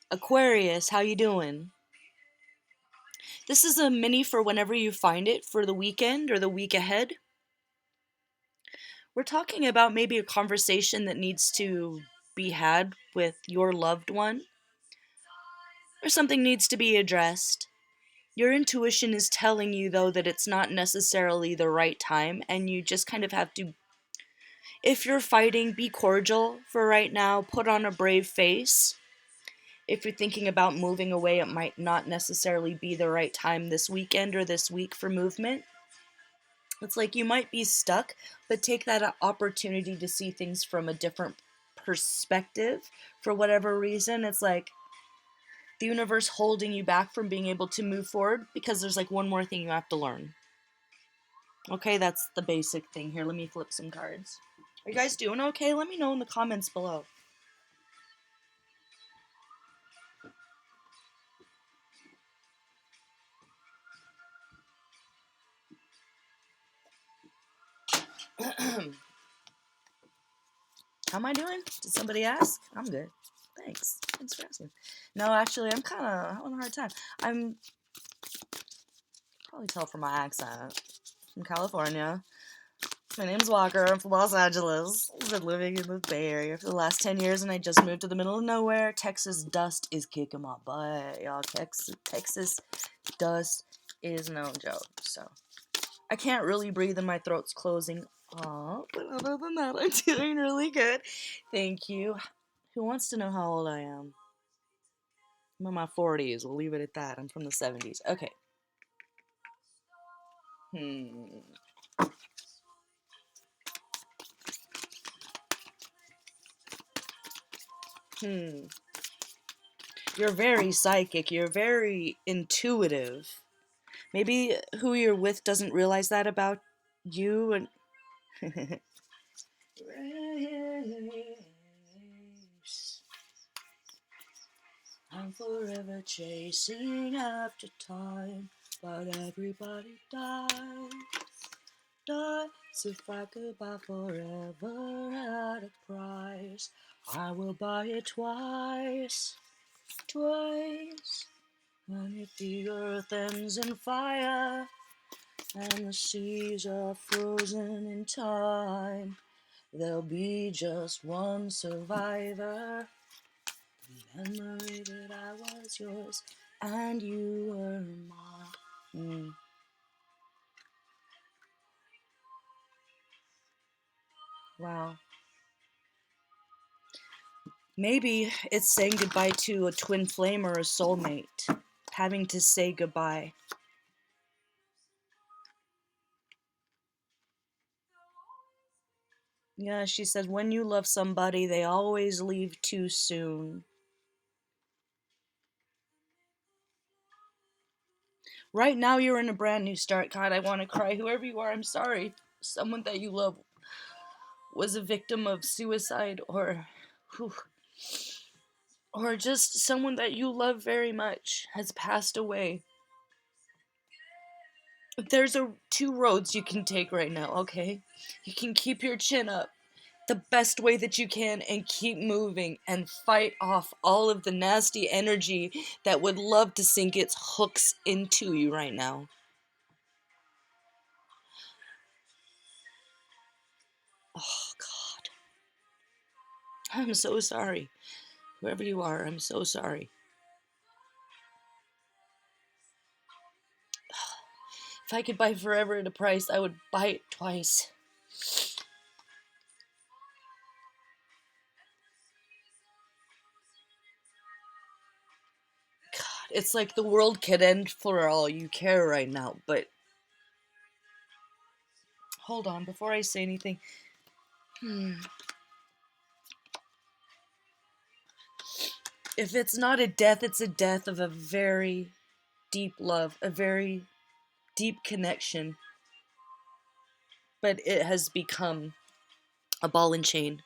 Aquarius, how you doing? This is a mini for whenever you find it for the weekend or the week ahead. We're talking about maybe a conversation that needs to be had with your loved one, or something needs to be addressed. Your intuition is telling you, though, that it's not necessarily the right time, and you just kind of have to, if you're fighting, be cordial for right now, put on a brave face. If you're thinking about moving away, it might not necessarily be the right time this weekend or this week for movement. It's like you might be stuck, but take that opportunity to see things from a different perspective for whatever reason. It's like the universe holding you back from being able to move forward because there's like one more thing you have to learn. Okay, that's the basic thing here. Let me flip some cards. Are you guys doing okay? Let me know in the comments below. How am I doing? Did somebody ask? I'm good. Thanks. Thanks for asking. No, actually, I'm kind of having a hard time. I'm probably tell from my accent. From California. My name's Walker. I'm from Los Angeles. I've been living in the Bay Area for the last 10 years, and I just moved to the middle of nowhere. Texas dust is kicking my butt, y'all. Texas dust is no joke. So I can't really breathe, and my throat's closing off. But other than that, I'm doing really good. Thank you. Who wants to know how old I am? I'm in my 40s. We'll leave it at that. I'm from the 70s. Okay. You're very psychic. You're very intuitive. Maybe who you're with doesn't realize that about you. And I'm forever chasing after time, but everybody dies. If I could buy forever at a price, I will buy it twice. And if the earth ends in fire and the seas are frozen in time, there'll be just one survivor. The memory that I was yours and you were mine. Wow. Maybe it's saying goodbye to a twin flame or a soulmate. Having to say goodbye. Yeah, she said, when you love somebody, they always leave too soon. Right now, you're in a brand new start. God, I want to cry. Whoever you are, I'm sorry. Someone that you love was a victim of suicide or just someone that you love very much has passed away. There's two roads you can take right now, okay? You can keep your chin up the best way that you can and keep moving and fight off all of the nasty energy that would love to sink its hooks into you right now. Oh, God. I'm so sorry. Whoever you are, I'm so sorry. If I could buy forever at a price, I would buy it twice. God, it's like the world could end for all you care right now, but hold on, before I say anything. If it's not a death, it's a death of a very deep love, a very deep connection. But it has become a ball and chain.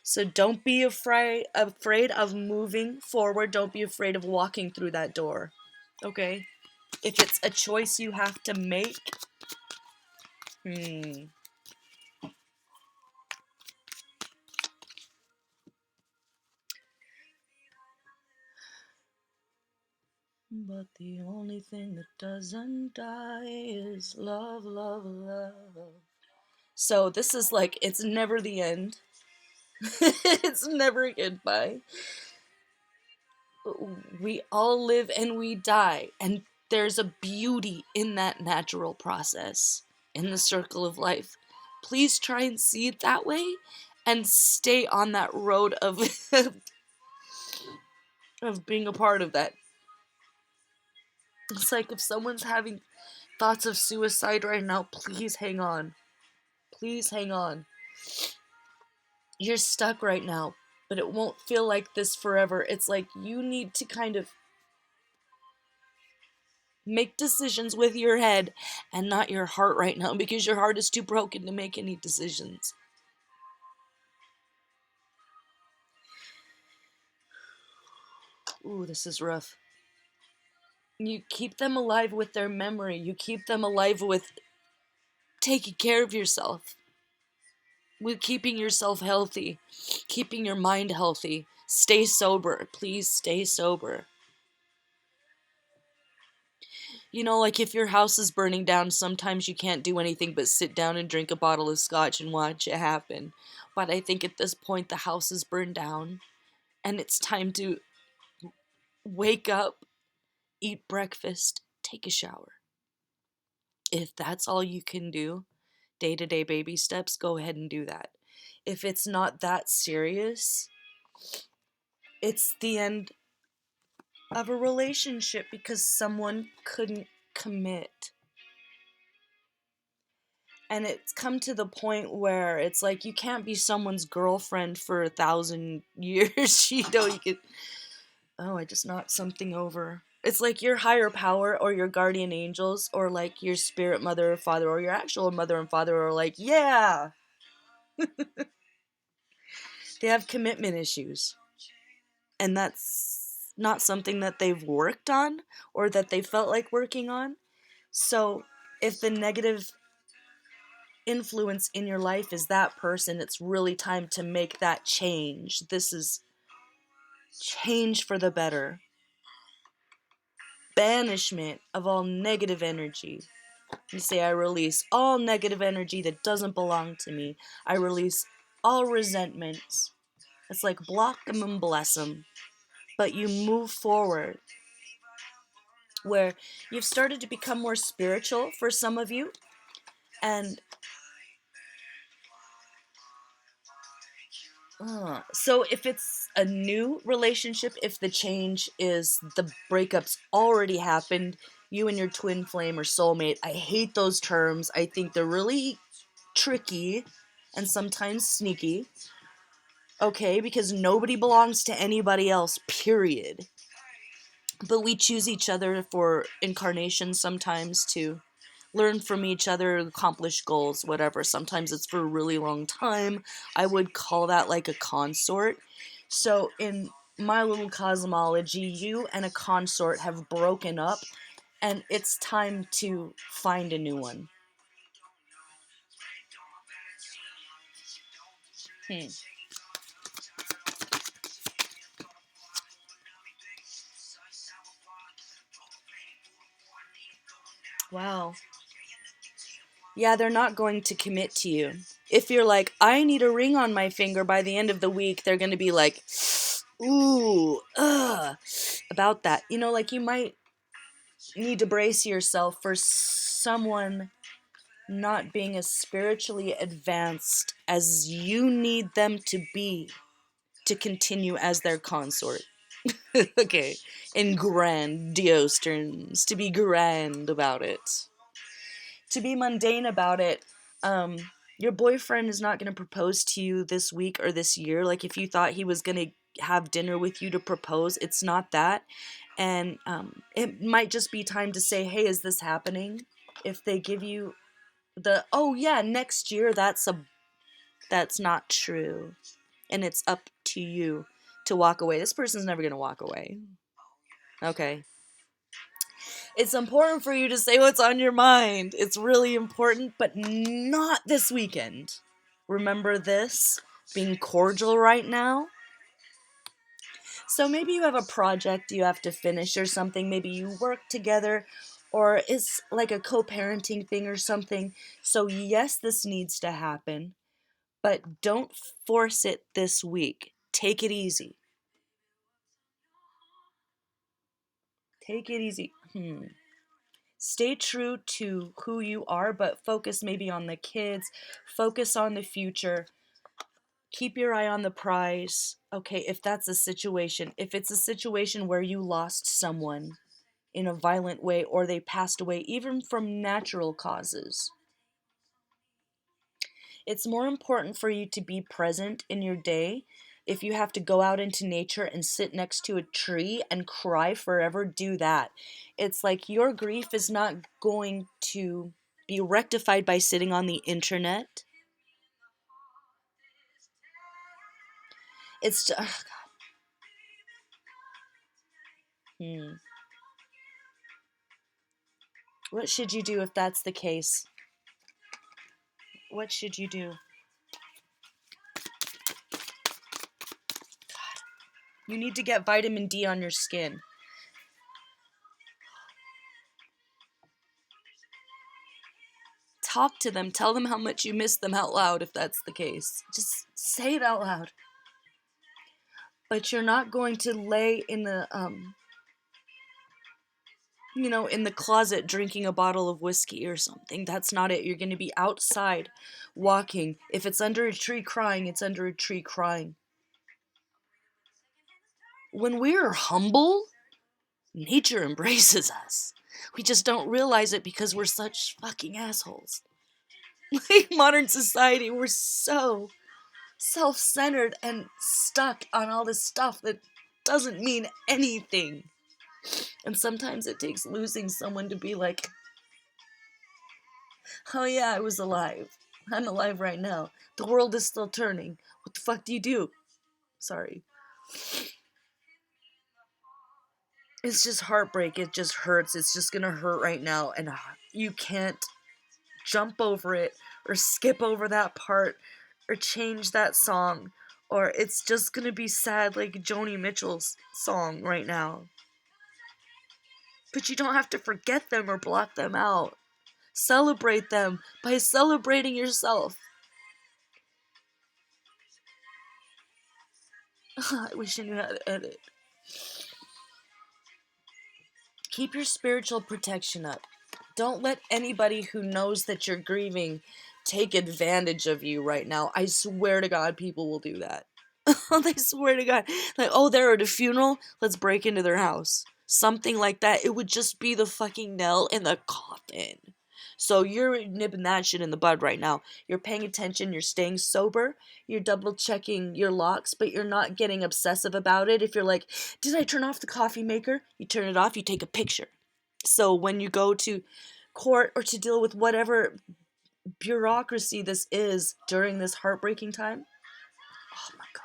So don't be afraid of moving forward. Don't be afraid of walking through that door. Okay? If it's a choice you have to make, But the only thing that doesn't die is love, love, love. So this is like, it's never the end. It's never a goodbye. We all live and we die, and there's a beauty in that natural process, in the circle of life. Please try and see it that way, and stay on that road of of being a part of that. It's like if someone's having thoughts of suicide right now, please hang on. Please hang on. You're stuck right now, but it won't feel like this forever. It's like you need to kind of make decisions with your head and not your heart right now, because your heart is too broken to make any decisions. Ooh, this is rough. You keep them alive with their memory. You keep them alive with taking care of yourself, with keeping yourself healthy, keeping your mind healthy. Stay sober. Please stay sober. You know, like if your house is burning down, sometimes you can't do anything but sit down and drink a bottle of scotch and watch it happen. But I think at this point the house is burned down and it's time to wake up, eat breakfast, take a shower. If that's all you can do, day-to-day baby steps, go ahead and do that. If it's not that serious, it's the end of a relationship because someone couldn't commit. And it's come to the point where it's like you can't be someone's girlfriend for 1,000 years. You know, you could... Oh, I just knocked something over. It's like your higher power or your guardian angels or like your spirit mother or father or your actual mother and father are like, yeah. They have commitment issues. And that's not something that they've worked on or that they felt like working on. So if the negative influence in your life is that person, it's really time to make that change. This is change for the better. Banishment of all negative energy. You say, I release all negative energy that doesn't belong to me. I release all resentments. It's like block them and bless them. But you move forward. Where you've started to become more spiritual for some of you. And so if it's a new relationship, if the change is the breakup's already happened, you and your twin flame or soulmate, I hate those terms. I think they're really tricky and sometimes sneaky. Okay, because nobody belongs to anybody else, period. But we choose each other for incarnations sometimes to learn from each other, accomplish goals, whatever. Sometimes it's for a really long time. I would call that like a consort. So in my little cosmology, you and a consort have broken up, and it's time to find a new one. Wow. Yeah, they're not going to commit to you. If you're like, I need a ring on my finger by the end of the week, they're going to be like, ooh, about that. You know, like you might need to brace yourself for someone not being as spiritually advanced as you need them to be to continue as their consort. Okay, in grandiose terms, to be grand about it. To be mundane about it, your boyfriend is not going to propose to you this week or this year. Like if you thought he was going to have dinner with you to propose, it's not that. And it might just be time to say, hey, is this happening? If they give you the, oh yeah, next year, that's not true. And it's up to you to walk away. This person's never going to walk away. Okay. It's important for you to say what's on your mind. It's really important, but not this weekend. Remember this? Being cordial right now. So maybe you have a project you have to finish or something. Maybe you work together, or it's like a co-parenting thing or something. So yes, this needs to happen, but don't force it this week. Take it easy. Take it easy. Stay true to who you are, but focus maybe on the kids. Focus on the future. Keep your eye on the prize. Okay, if that's a situation, if it's a situation where you lost someone in a violent way or they passed away, even from natural causes, it's more important for you to be present in your day. If you have to go out into nature and sit next to a tree and cry forever, do that. It's like your grief is not going to be rectified by sitting on the internet. It's What should you do if that's the case? What should you do? You need to get vitamin D on your skin. Talk to them. Tell them how much you miss them out loud if that's the case. Just say it out loud. But you're not going to lay in the in the closet drinking a bottle of whiskey or something. That's not it. You're going to be outside walking. If it's under a tree crying, it's under a tree crying. When we're humble, nature embraces us. We just don't realize it because we're such fucking assholes. Like modern society, we're so self-centered and stuck on all this stuff that doesn't mean anything. And sometimes it takes losing someone to be like, oh yeah, I was alive. I'm alive right now. The world is still turning. What the fuck do you do? Sorry. It's just heartbreak. It just hurts. It's just gonna hurt right now. And you can't jump over it or skip over that part or change that song. Or it's just gonna be sad like Joni Mitchell's song right now. But you don't have to forget them or block them out. Celebrate them by celebrating yourself. I wish I knew how to edit. Keep your spiritual protection up. Don't let anybody who knows that you're grieving take advantage of you right now. I swear to God, people will do that. They swear to God. Like, oh, they're at a funeral? Let's break into their house. Something like that. It would just be the fucking nail in the coffin. So you're nipping that shit in the bud right now. You're paying attention, you're staying sober, you're double checking your locks, but you're not getting obsessive about it. If you're like, did I turn off the coffee maker? You turn it off, you take a picture. So when you go to court or to deal with whatever bureaucracy this is during this heartbreaking time, oh my God.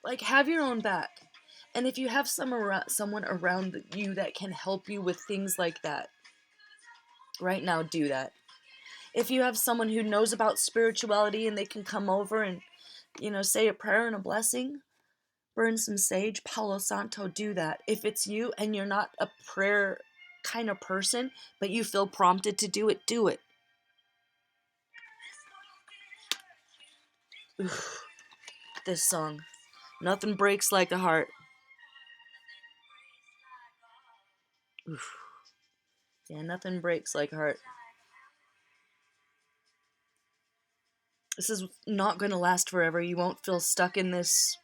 Like, have your own back. And if you have someone around you that can help you with things like that, right now, do that. If you have someone who knows about spirituality and they can come over and, say a prayer and a blessing, burn some sage, Palo Santo, do that. If it's you and you're not a prayer kind of person, but you feel prompted to do it, do it. Oof, this song. Nothing breaks like a heart. Oof. Yeah, nothing breaks like a heart. This is not going to last forever. You won't feel stuck in this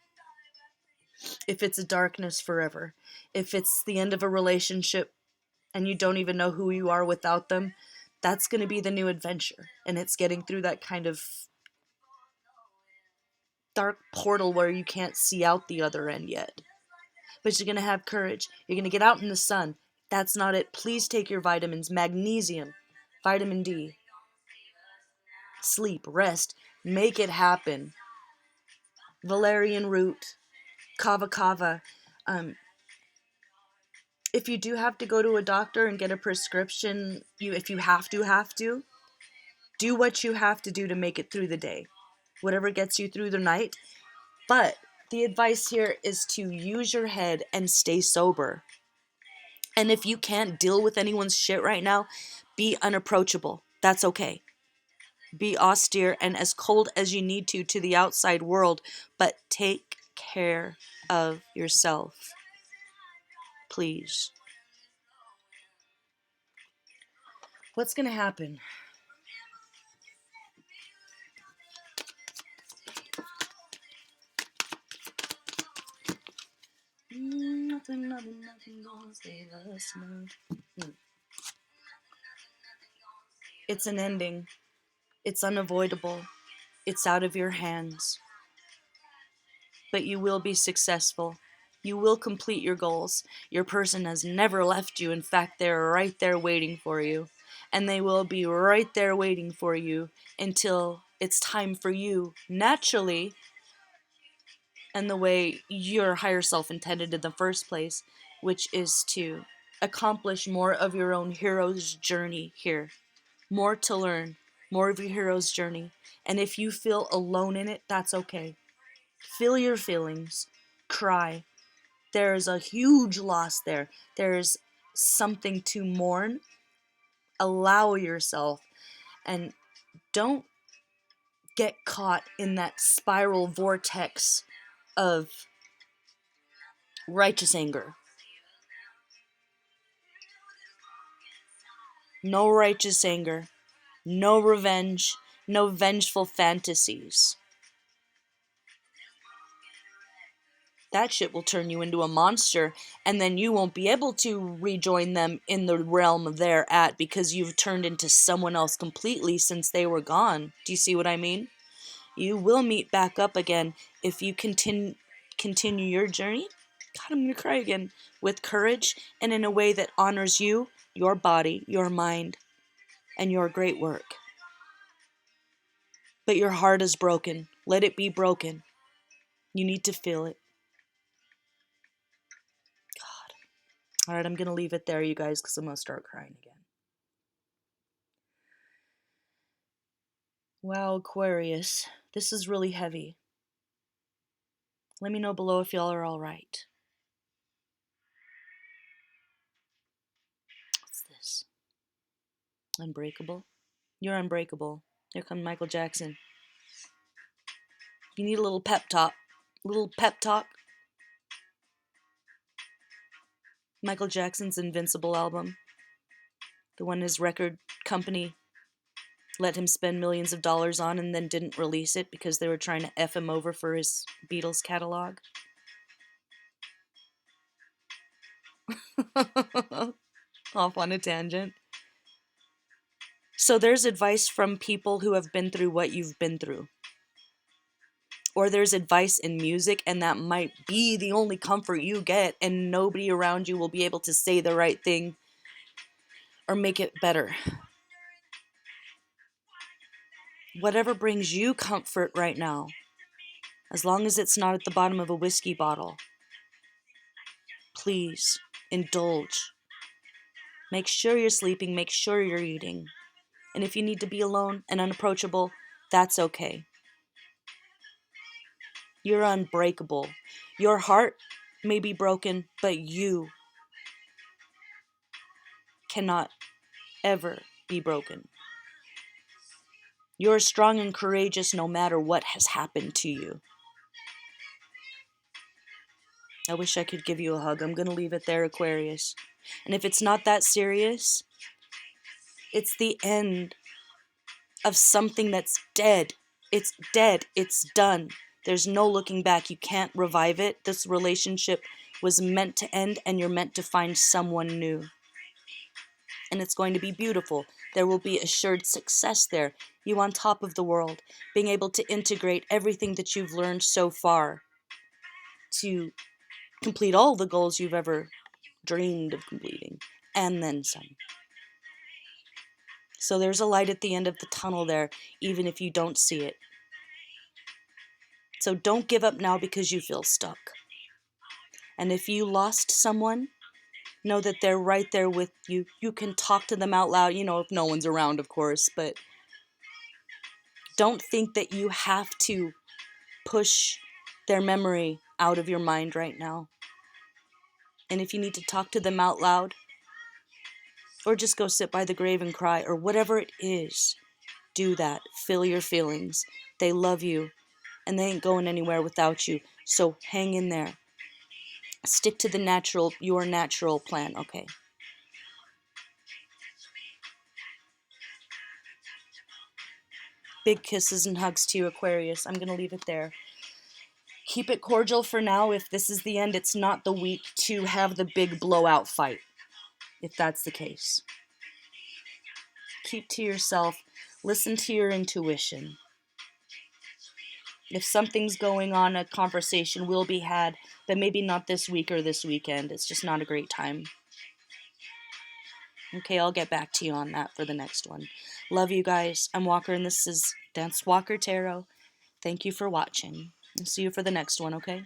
if it's a darkness forever. If it's the end of a relationship and you don't even know who you are without them, that's going to be the new adventure. And it's getting through that kind of dark portal where you can't see out the other end yet. But you're going to have courage. You're going to get out in the sun. That's not it. Please take your vitamins. Magnesium, vitamin D. Sleep, rest, make it happen. Valerian root, kava kava. If you do have to go to a doctor and get a prescription, if you have to, do what you have to do to make it through the day. whatever gets you through the night. But the advice here is to use your head and stay sober. And if you can't deal with anyone's shit right now, be unapproachable. That's okay. Be austere and as cold as you need to the outside world, but take care of yourself. Please. What's going to happen? Nothing gonna save us now. It's an ending. It's unavoidable. It's out of your hands. But you will be successful. You will complete your goals. Your person has never left you. In fact, they're right there waiting for you. And they will be right there waiting for you until it's time for you, naturally, and the way your higher self intended in the first place, which is to accomplish more of your own hero's journey here. More to learn, more of your hero's journey. And if you feel alone in it, that's okay. Feel your feelings. Cry. There's a huge loss there. There's something to mourn. Allow yourself. And don't get caught in that spiral vortex of righteous anger. No righteous anger. No revenge. No vengeful fantasies. That shit will turn you into a monster, and then you won't be able to rejoin them in the realm they're at because you've turned into someone else completely since they were gone. Do you see what I mean? You will meet back up again if you continue your journey. God, I'm gonna cry again. With courage and in a way that honors you, your body, your mind, and your great work. But your heart is broken. Let it be broken. You need to feel it. All right, I'm going to leave it there, you guys, because I'm going to start crying again. Wow, Aquarius, this is really heavy. Let me know below if y'all are all right. What's this? Unbreakable? You're unbreakable. Here comes Michael Jackson. You need a little pep talk. Michael Jackson's Invincible album. The one his record company let him spend millions of dollars on and then didn't release it because they were trying to F him over for his Beatles catalog. Off on a tangent. So there's advice from people who have been through what you've been through. Or there's advice in music, and that might be the only comfort you get, and nobody around you will be able to say the right thing or make it better. Whatever brings you comfort right now, as long as it's not at the bottom of a whiskey bottle, please indulge. Make sure you're sleeping, make sure you're eating. And if you need to be alone and unapproachable, that's okay. You're unbreakable. Your heart may be broken, but you cannot ever be broken. You're strong and courageous no matter what has happened to you. I wish I could give you a hug. I'm going to leave it there, Aquarius. And if it's not that serious, it's the end of something that's dead. It's dead. It's done. There's no looking back. You can't revive it. This relationship was meant to end, and you're meant to find someone new. And it's going to be beautiful. There will be assured success there. You on top of the world, being able to integrate everything that you've learned so far to complete all the goals you've ever dreamed of completing, and then some. So there's a light at the end of the tunnel there, even if you don't see it. So don't give up now because you feel stuck. And if you lost someone, know that they're right there with you. You can talk to them out loud, if no one's around, of course, but Don't think that you have to push their memory out of your mind right now. And if you need to talk to them out loud, or just go sit by the grave and cry, or whatever it is, do that. Feel your feelings. They love you, and they ain't going anywhere without you. So hang in there. Stick to your natural plan, okay? Big kisses and hugs to you, Aquarius. I'm going to leave it there. Keep it cordial for now. If this is the end, it's not the week to have the big blowout fight, if that's the case. Keep to yourself. Listen to your intuition. If something's going on, a conversation will be had, but maybe not this week or this weekend. It's just not a great time. Okay, I'll get back to you on that for the next one. Love you guys. I'm Walker, and this is Dance Walker Tarot. Thank you for watching. I'll see you for the next one, okay?